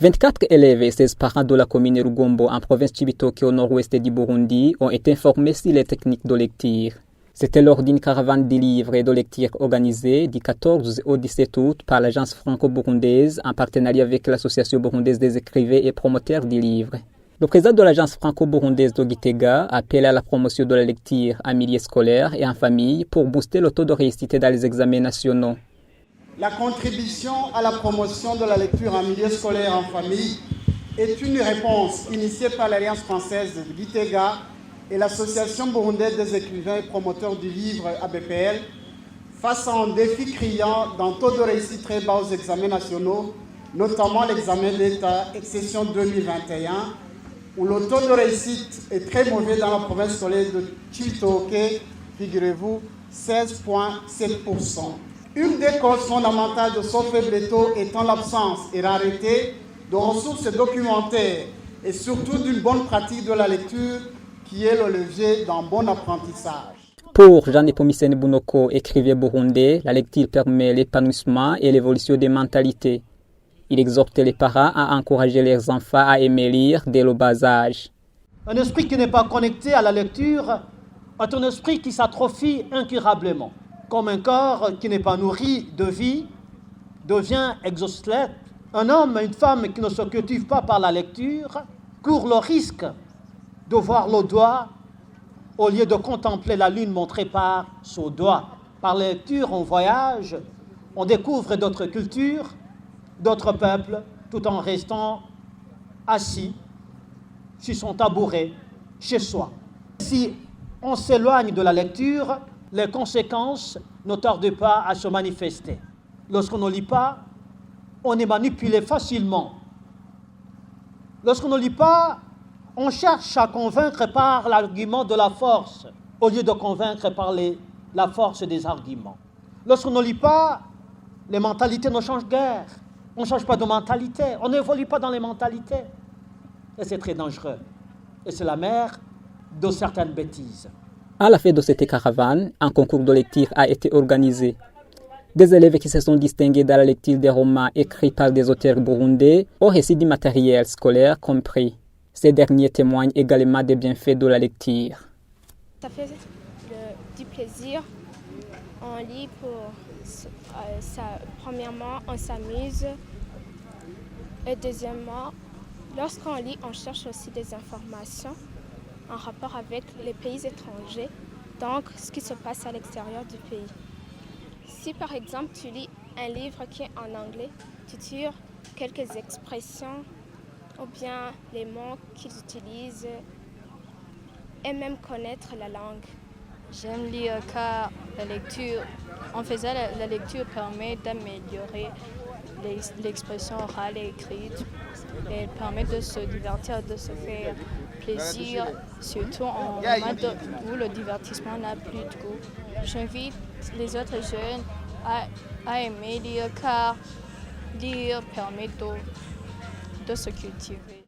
24 élèves et 16 parents de la commune Rugombo en province Cibitoke au nord-ouest du Burundi ont été informés sur les techniques de lecture. C'était lors d'une caravane de livres et de lecture organisée du 14 au 17 août par l'agence franco-burundaise en partenariat avec l'association burundaise des écrivains et promoteurs du livre. Le président de l'agence franco-burundaise de Gitega appelle à la promotion de la lecture en milieu scolaire et en famille pour booster le taux de réussite dans les examens nationaux. La contribution à la promotion de la lecture en milieu scolaire en famille est une réponse initiée par l'Alliance française de Gitega et l'Association burundaise des écrivains et promoteurs du livre ABPL face à un défi criant d'un taux de réussite très bas aux examens nationaux, notamment l'examen d'État session 2021, où le taux de réussite est très mauvais dans la province scolaire de Cibitoke, figurez-vous, 16,7%. Une des causes fondamentales de ce faible taux étant l'absence et rareté de ressources documentaires et surtout d'une bonne pratique de la lecture qui est le levier d'un bon apprentissage. Pour Jean-Nepomucene Bunoko, écrivain burundais, la lecture permet l'épanouissement et l'évolution des mentalités. Il exhorte les parents à encourager leurs enfants à aimer lire dès le bas âge. Un esprit qui n'est pas connecté à la lecture est un esprit qui s'atrophie incurablement. Comme un corps qui n'est pas nourri de vie devient exosquelette. Un homme et une femme qui ne se cultivent pas par la lecture courent le risque de voir le doigt au lieu de contempler la lune montrée par son doigt. Par la lecture, on voyage, on découvre d'autres cultures, d'autres peuples, tout en restant assis sur son tabouret, chez soi. Si on s'éloigne de la lecture, les conséquences ne tardent pas à se manifester. Lorsqu'on ne lit pas, on est manipulé facilement. Lorsqu'on ne lit pas, on cherche à convaincre par l'argument de la force, au lieu de convaincre par la force des arguments. Lorsqu'on ne lit pas, les mentalités ne changent guère. On ne change pas de mentalité, on n'évolue pas dans les mentalités. Et c'est très dangereux. Et c'est la mère de certaines bêtises. À la fin de cette caravane, un concours de lecture a été organisé. Des élèves qui se sont distingués dans la lecture des romans écrits par des auteurs burundais au récit du matériel scolaire compris. Ces derniers témoignent également des bienfaits de la lecture. Ça fait du plaisir. On lit pour premièrement, on s'amuse. Et deuxièmement, lorsqu'on lit, on cherche aussi des informations en rapport avec les pays étrangers, donc ce qui se passe à l'extérieur du pays. Si par exemple tu lis un livre qui est en anglais, tu tires quelques expressions ou bien les mots qu'ils utilisent et même connaître la langue. J'aime lire car la lecture, la lecture permet d'améliorer l'expression orale et écrite. Et elle permet de se divertir, de se faire plaisir, surtout en moment où le divertissement n'a plus de goût. J'invite les autres jeunes à aimer lire car lire permet de se cultiver.